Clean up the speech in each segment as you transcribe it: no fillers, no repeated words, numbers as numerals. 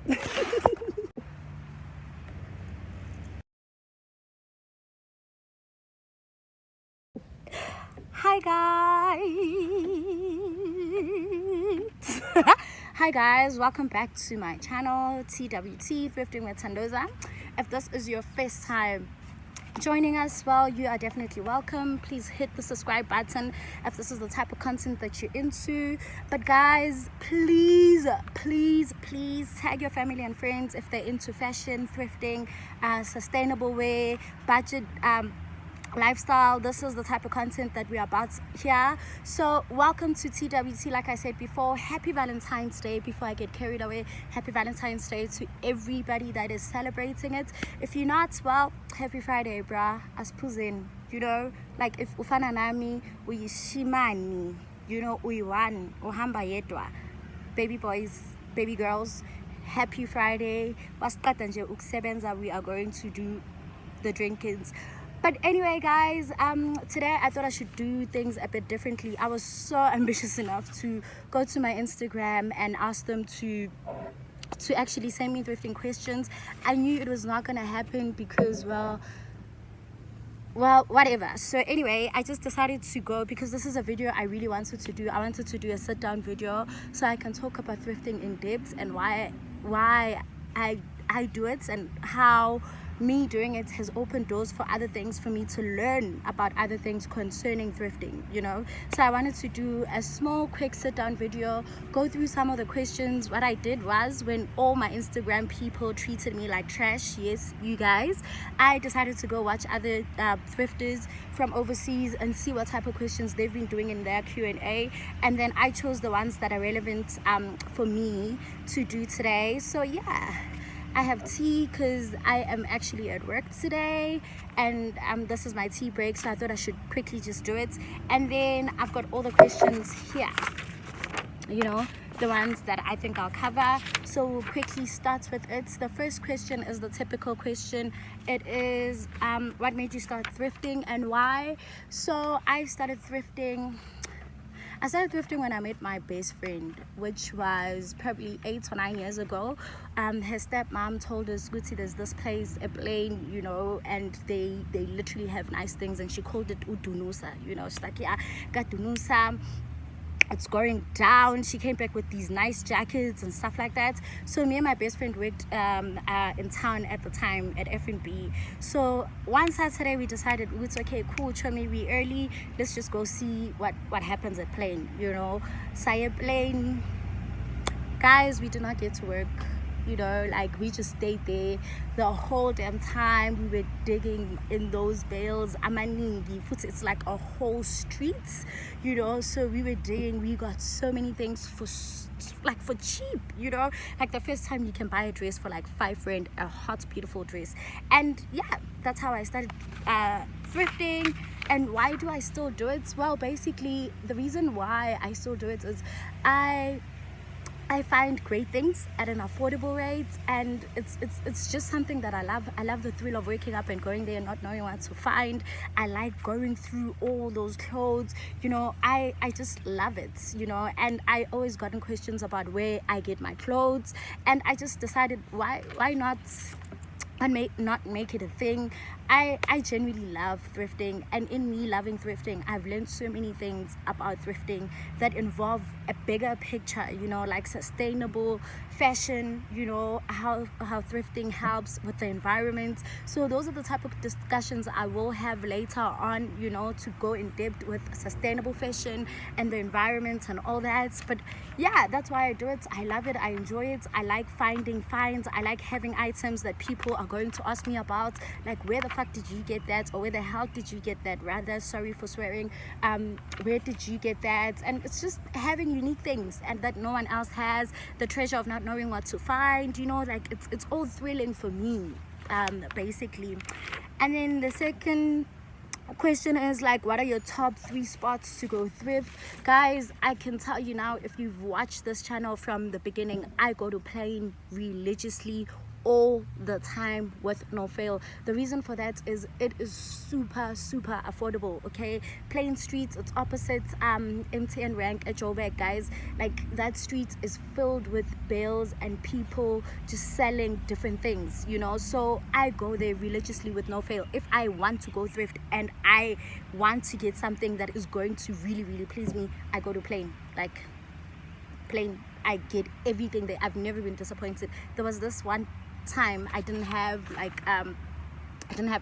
Hi guys. Hi guys, welcome back to my channel, TWT, Thrifting with Thandoza. If this is your first time joining us, well, you are definitely welcome. Please hit the subscribe button if this is the type of content that you're into. But guys, please tag your family and friends if they're into fashion, thrifting, sustainable wear, budget lifestyle. This is the type of content that we're about here. So welcome to TWT. Like I said before, happy Valentine's Day. Before I get carried away, happy Valentine's Day to everybody that is celebrating it. If you're not, well, happy Friday, brah. Aspuzin, you know, like if ufana nami uyishimani, you know, uyiwan uhamba yedwa, baby boys, baby girls, happy Friday. Wasiqeda nje ukusebenza, we are going to do the drinkings. But anyway guys, today I thought I should do things a bit differently. I was so ambitious enough to go to my Instagram and ask them to actually send me thrifting questions. I knew it was not gonna happen because well whatever. So anyway, I just decided to go because this is a video I really wanted to do. I wanted to do a sit down video so I can talk about thrifting in depth and why I do it and how me doing it has opened doors for other things, for me to learn about other things concerning thrifting, you know. So I wanted to do a small quick sit down video, go through some of the questions. What I did was, when all my Instagram people treated me like trash, yes, you guys, I decided to go watch other thrifters from overseas and see what type of questions they've been doing in their Q&A, and then I chose the ones that are relevant for me to do today. So yeah, I have tea because I am actually at work today, and this is my tea break, so I thought I should quickly just do it. And then I've got all the questions here, you know, the ones that I think I'll cover. So we'll quickly start with it. The first question is the typical question. It is what made you start thrifting and why? So I started thrifting when I met my best friend, which was probably 8 or 9 years ago. Her stepmom told us, Guti, there's this place, a plane, you know, and they literally have nice things, and she called it Udunusa, you know. She's like, yeah, got Dunusa, it's going down. She came back with these nice jackets and stuff like that. So me and my best friend worked in town at the time at F&B. So one Saturday we decided, it's okay, cool, me we early, let's just go see what happens at plane, you know. Saya plane, guys, we did not get to work, you know, like we just stayed there the whole damn time. We were digging in those bales, amaningi, it's like a whole street, you know. So we were digging, we got so many things for cheap, you know. Like the first time you can buy a dress for like 5 rand, a hot beautiful dress. And yeah, that's how I started thrifting. And why do I still do it? Well, basically the reason why I still do it is I find great things at an affordable rate, and it's just something that I love. I love the thrill of waking up and going there and not knowing what to find. I like going through all those clothes, you know. I just love it, you know. And I always gotten questions about where I get my clothes, and I just decided why not make it a thing. I genuinely love thrifting, and in me loving thrifting, I've learned so many things about thrifting that involve a bigger picture, you know, like sustainable fashion, you know, how thrifting helps with the environment. So those are the type of discussions I will have later on, you know, to go in depth with sustainable fashion and the environment and all that. But yeah, that's why I do it. I love it, I enjoy it. I like finding finds. I like having items that people are going to ask me about, like, where the fuck did you get that, or where the hell did you get that, rather, sorry for swearing, where did you get that? And it's just having unique things and that no one else has, the treasure of not knowing what to find, you know, like it's all thrilling for me, basically. And then the second question is like, what are your top 3 spots to go thrift? Guys, I can tell you now, if you've watched this channel from the beginning, I go to Plain religiously all the time with no fail. The reason for that is it is super affordable. Okay, Plain Streets, it's opposite MTN Rank at Joburg, guys. Like, that street is filled with bales and people just selling different things, you know. So I go there religiously with no fail. If I want to go thrift and I want to get something that is going to really please me, I go to Plain. Like, Plain, I get everything there. I've never been disappointed. There was this one time I didn't have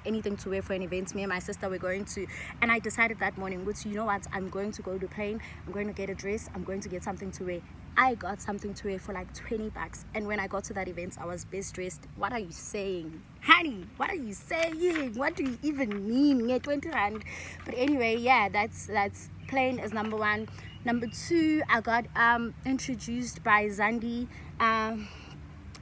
anything to wear for an event me and my sister were going to, and I decided that morning, which, you know what, I'm going to go to Plain, I'm going to get a dress, I'm going to get something to wear. I got something to wear for like 20 bucks, and when I got to that event, I was best dressed. What are you saying, honey? What are you saying? What do you even mean? Yeah, 20 rand. But anyway, yeah, that's Plain is number one. Number two, I got introduced by Zandi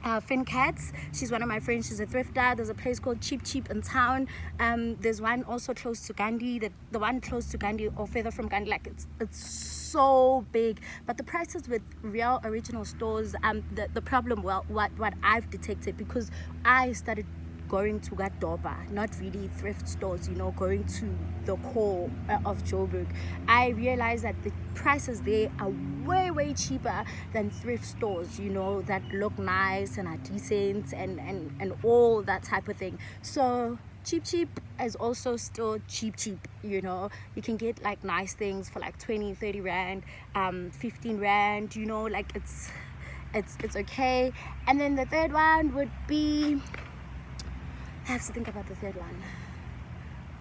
Fincats. She's one of my friends. She's a thrifter. There's a place called Cheap in town. There's one also close to Gandhi. The one close to Gandhi, or further from Gandhi, like it's so big. But the prices with real original stores, the problem, well, what I've detected, because I started going to Gadoba, not really thrift stores, you know, going to the core of Joburg, I realized that the prices there are way cheaper than thrift stores, you know, that look nice and are decent and all that type of thing. So cheap is also still cheap, you know. You can get like nice things for like 20-30 rand, 15 rand, you know, like it's okay. And then the third one would be, I have to think about the third one.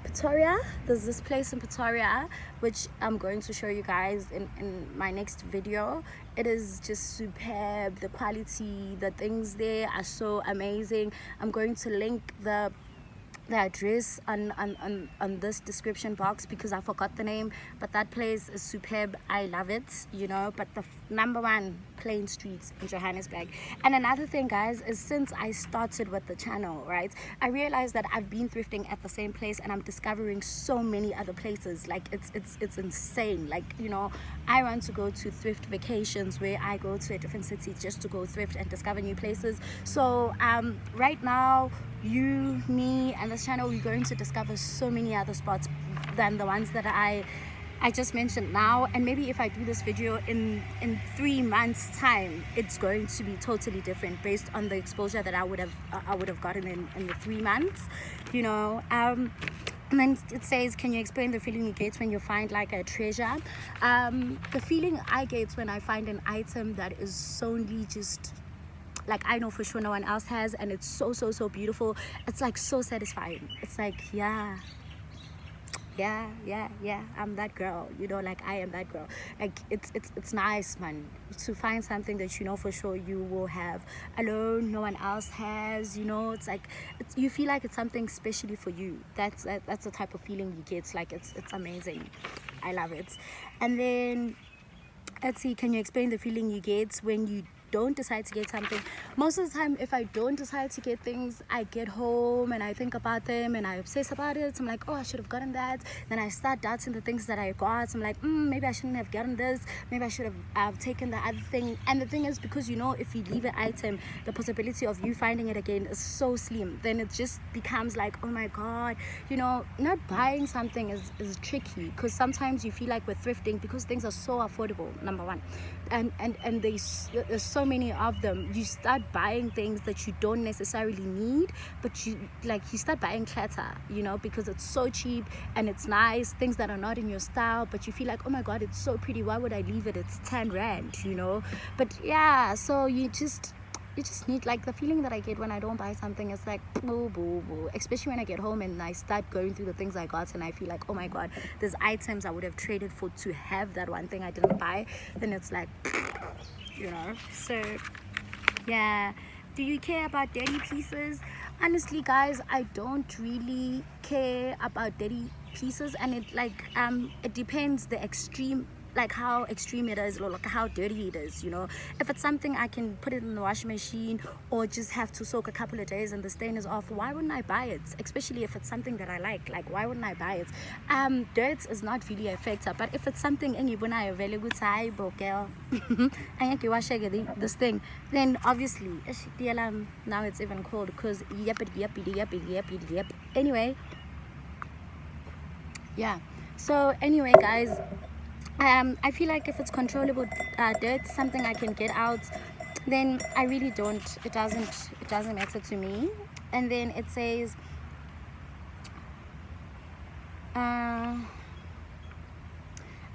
Pretoria. There's this place in Pretoria which I'm going to show you guys in my next video. It is just superb. The quality, the things there are so amazing. I'm going to link the address on this description box because I forgot the name, but that place is superb. I love it, you know. But the number one, Plain Streets in Johannesburg. And another thing, guys, is since I started with the channel, right, I realized that I've been thrifting at the same place and I'm discovering so many other places. Like, it's insane. Like, you know, I want to go to thrift vacations where I go to a different city just to go thrift and discover new places. So right now, you, me, and this channel, we're going to discover so many other spots than the ones that I just mentioned now. And maybe if I do this video in 3 months time, it's going to be totally different based on the exposure that I would have gotten in the 3 months, you know. And then it says, can you explain the feeling you get when you find like a treasure? The feeling I get when I find an item that is solely just like I know for sure no one else has, and it's so beautiful, it's like so satisfying. It's like, yeah, I'm that girl, you know. Like, I am that girl. Like, it's nice, man, to find something that you know for sure you will have alone, no one else has, you know. It's like, you feel like it's something specially for you. That's the type of feeling you get. Like, it's amazing. I love it. And then let's see, can you explain the feeling you get when you don't decide to get something? Most of the time, if I don't decide to get things, I get home and I think about them and I obsess about it. I'm like, oh, I should have gotten that. Then I start doubting the things that I got. I'm like, maybe I shouldn't have gotten this, maybe I should have taken the other thing. And the thing is, because, you know, if you leave an item, the possibility of you finding it again is so slim. Then it just becomes like, oh my god, you know. Not buying something is tricky, because sometimes you feel like we're thrifting because things are so affordable, number one, and there's so many of them. You start buying things that you don't necessarily need, but you start buying clutter, you know, because it's so cheap and it's nice, things that are not in your style, but you feel like, oh my god, it's so pretty, why would I leave it? It's 10 rand, you know. But yeah, so you just need, like, the feeling that I get when I don't buy something is like boo, especially when I get home and I start going through the things I got and I feel like, oh my god, there's items I would have traded for to have that one thing I didn't buy. Then it's like, you know. So yeah, do you care about dirty pieces? Honestly, guys, I don't really care about dirty pieces, and it depends the extreme like how extreme it is, or like how dirty it is, you know. If it's something I can put it in the washing machine or just have to soak a couple of days and the stain is off, why wouldn't I buy it? Especially if it's something that I like why wouldn't I buy it? Dirt is not really a factor, but if it's something and you when I available girl and you wash this thing, then obviously now it's even cold because yep. Anyway, yeah, so anyway guys, I feel like if it's controllable dirt, something I can get out, then I really don't, it doesn't matter to me. And then it says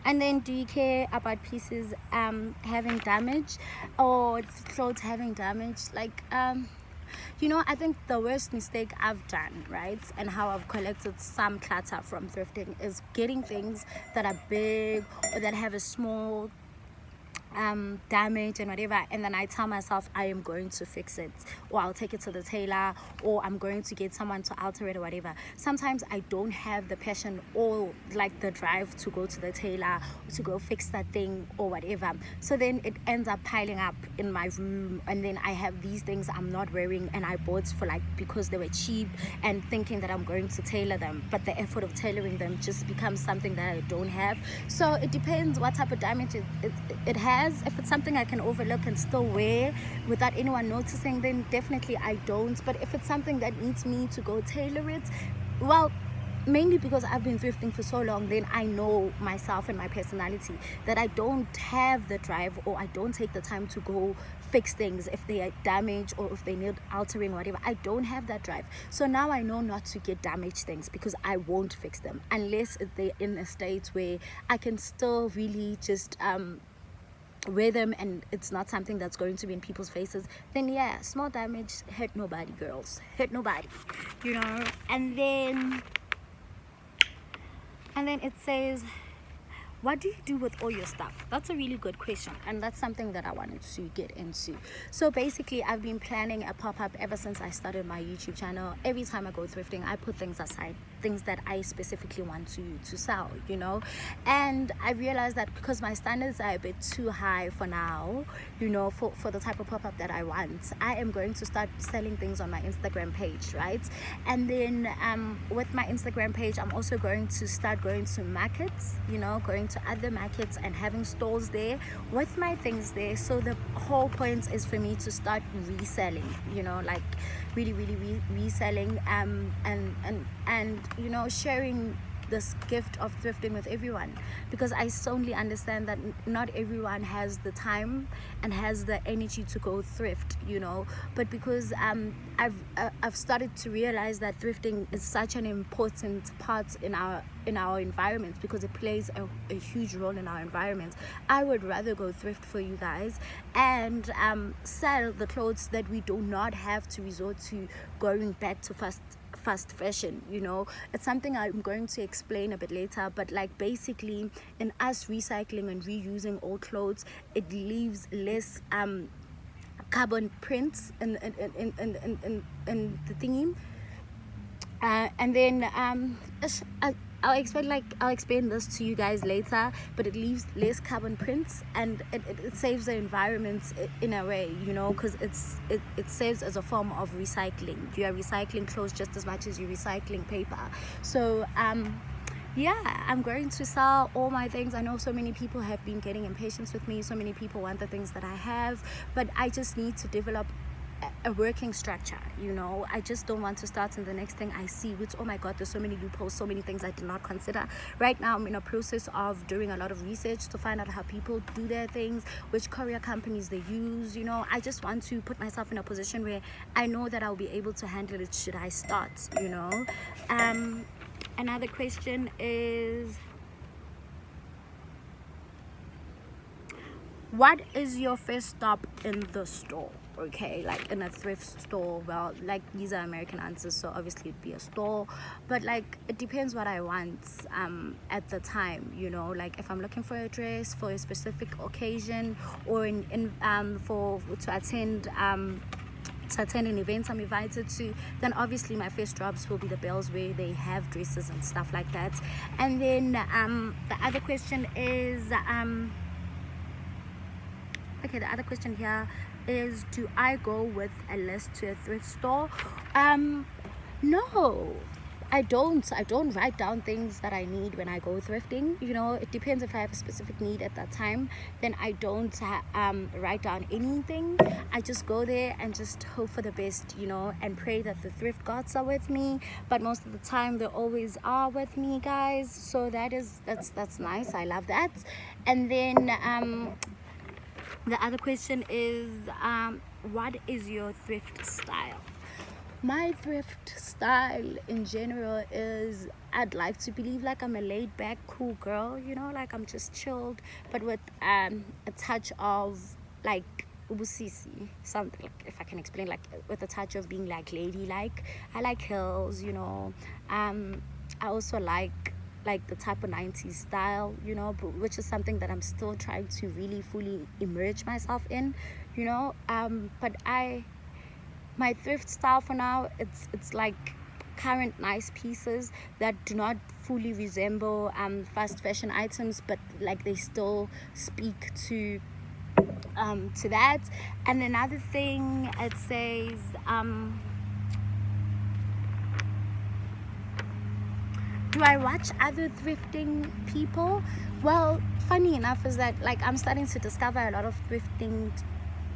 and then, do you care about pieces having damage or clothes having damage? Like you know, I think the worst mistake I've done, right, and how I've collected some clutter from thrifting is getting things that are big or that have a small damage and whatever, and then I tell myself I am going to fix it, or I'll take it to the tailor, or I'm going to get someone to alter it or whatever. Sometimes I don't have the passion or like the drive to go to the tailor to go fix that thing or whatever, so then it ends up piling up in my room, and then I have these things I'm not wearing and I bought for like because they were cheap and thinking that I'm going to tailor them, but the effort of tailoring them just becomes something that I don't have. So it depends what type of damage it has. If it's something I can overlook and still wear without anyone noticing, then definitely I don't. But if it's something that needs me to go tailor it, well, mainly because I've been thrifting for so long, then I know myself and my personality that I don't have the drive, or I don't take the time to go fix things if they are damaged or if they need altering or whatever. I don't have that drive. So now I know not to get damaged things because I won't fix them unless they're in a state where I can still really just wear them and it's not something that's going to be in people's faces. Then yeah, small damage hurt nobody, girls, hurt nobody, you know. And then it says, what do you do with all your stuff? That's a really good question, and that's something that I wanted to get into. So basically, I've been planning a pop-up ever since I started my YouTube channel. Every time I go thrifting, I put things aside, things that I specifically want to sell, you know. And I realized that because my standards are a bit too high for now, you know, for the type of pop-up that I want, I am going to start selling things on my Instagram page, right? And then with my Instagram page, I'm also going to start going to markets, you know, going to other markets and having stalls there with my things there. So the whole point is for me to start reselling, you know, like really reselling and you know, sharing this gift of thrifting with everyone, because I solely understand that not everyone has the time and has the energy to go thrift, you know. But because I've started to realize that thrifting is such an important part in our environment, because it plays a huge role in our environment, I would rather go thrift for you guys and sell the clothes that we do not have to resort to going back to fast fashion, you know. It's something I'm going to explain a bit later, but like basically in us recycling and reusing old clothes, it leaves less carbon prints in the thingy, and then I'll explain this to you guys later, but it leaves less carbon prints and it saves the environment in a way, you know, because it serves as a form of recycling. You are recycling clothes just as much as you're recycling paper. So yeah, I'm going to sell all my things. I know so many people have been getting impatient with me, so many people want the things that I have, but I just need to develop a working structure, you know. I just don't want to start and the next thing I see, which, oh my god, there's so many loopholes, so many things I did not consider. Right now I'm in a process of doing a lot of research to find out how people do their things, which courier companies they use, you know. I just want to put myself in a position where I know that I'll be able to handle it should I start, you know. Another question is, what is your first stop in the store? Okay, like in a thrift store. Well, like these are American answers, so obviously it'd be a store, but like it depends what I want at the time, you know. Like if I'm looking for a dress for a specific occasion, or for to attend to attend an event I'm invited to, then obviously my first jobs will be the bells where they have dresses and stuff like that. And then the other question is okay, the other question here is, do I go with a list to a thrift store? No, I don't write down things that I need when I go thrifting. You know, it depends. If I have a specific need at that time, then I don't write down anything. I just go there and just hope for the best, you know, and pray that the thrift gods are with me. But most of the time they always are with me, guys, so that's nice. I love that. And then the other question is, what is your thrift style? My thrift style in general is, I'd like to believe like I'm a laid back cool girl, you know, like I'm just chilled, but with a touch of like ubusisi, something, like, if I can explain, like with a touch of being like ladylike. I like heels, you know. I also like the type of 90s style, you know, which is something that I'm still trying to really fully immerse myself in, you know. But my thrift style for now, it's like current nice pieces that do not fully resemble fast fashion items, but like they still speak to that. And another thing, it says do I watch other thrifting people? Well, funny enough is that like I'm starting to discover a lot of thrifting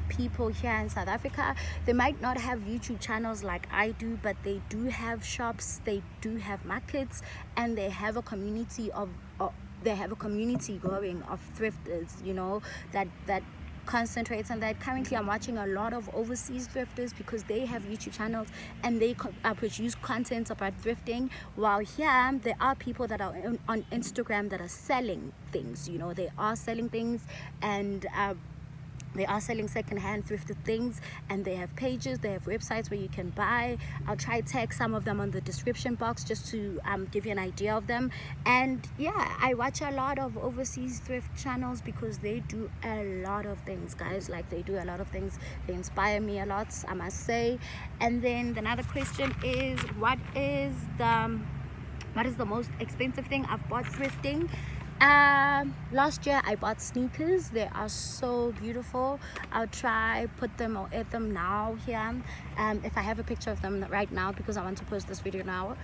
people here in South Africa. They might not have YouTube channels like I do, but they do have shops, they do have markets, and they have a community going of thrifters, you know, that concentrates on that. Currently I'm watching a lot of overseas thrifters because they have YouTube channels and they produce content about thrifting, while here there are people that are on Instagram that are selling things, you know. They are selling things, and they are selling secondhand thrifted things, and they have pages, they have websites where you can buy. I'll try to tag some of them on the description box just to give you an idea of them. And yeah, I watch a lot of overseas thrift channels because they do a lot of things, guys. Like, they do a lot of things. They inspire me a lot, I must say. And then another question is, what is the most expensive thing I've bought thrifting? Last year I bought sneakers. They are so beautiful. I'll try put them or add them now here, if I have a picture of them right now, because I want to post this video now.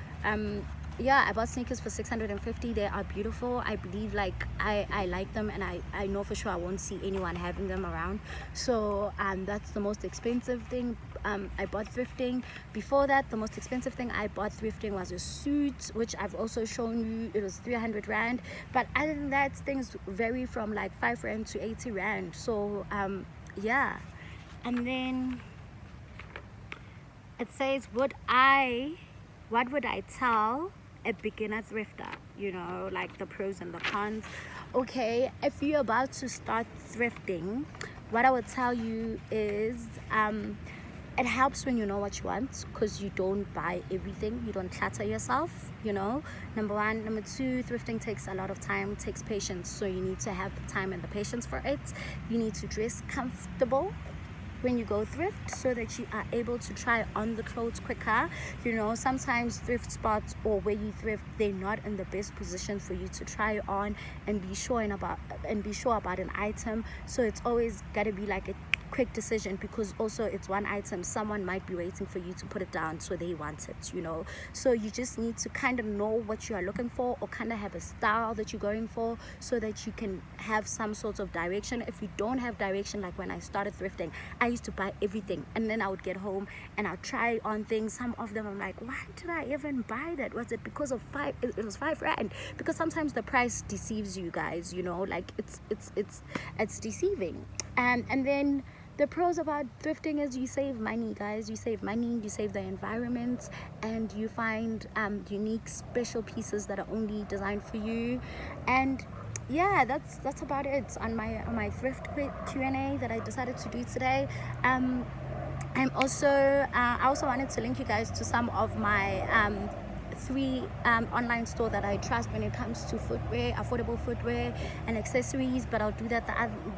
Yeah, I bought sneakers for 650. They are beautiful. I believe, like, I like them, and I know for sure I won't see anyone having them around. So that's the most expensive thing I bought thrifting. Before that, the most expensive thing I bought thrifting was a suit, which I've also shown you. It was 300 rand. But other than that, things vary from like 5 rand to 80 rand. So yeah. And then it says, what would I tell a beginner thrifter? You know, like the pros and the cons. Okay, if you're about to start thrifting, what I would tell you is it helps when you know what you want, because you don't buy everything, you don't clutter yourself, you know. Number one. Number two, thrifting takes a lot of time, takes patience, so you need to have the time and the patience for it. You need to dress comfortable when you go thrift, so that you are able to try on the clothes quicker. You know, sometimes thrift spots or where you thrift, they're not in the best position for you to try on and be sure about an item. So it's always got to be like a quick decision, because also it's one item, someone might be waiting for you to put it down, so they want it, you know. So you just need to kind of know what you are looking for, or kind of have a style that you're going for, so that you can have some sort of direction. If you don't have direction, like when I started thrifting, I used to buy everything, and then I would get home and I'll try on things. Some of them I'm like, why did I even buy that? Was it because of it was 5 rand? Because sometimes the price deceives you guys, you know, like it's deceiving. And then the pros about thrifting is you save money, guys. You save money, you save the environment, and you find unique, special pieces that are only designed for you. And yeah, that's about it on my thrift Q&A that I decided to do today. I also wanted to link you guys to some of my three online store that I trust when it comes to footwear, affordable footwear and accessories, but I'll do that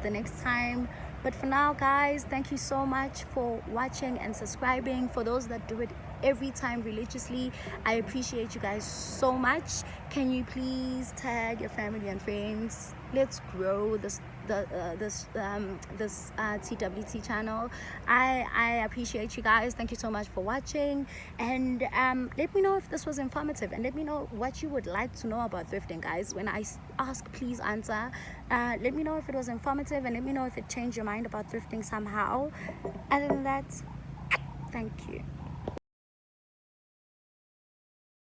the next time. But for now, guys, thank you so much for watching and subscribing. For those that do it every time religiously, I appreciate you guys so much. Can you please tag your family and friends? Let's grow this TWT channel. I appreciate you guys. Thank you so much for watching, and let me know if this was informative, and let me know what you would like to know about thrifting, guys. When I ask, please answer. Let me know if it was informative, and let me know if it changed your mind about thrifting somehow. Other than that, thank you.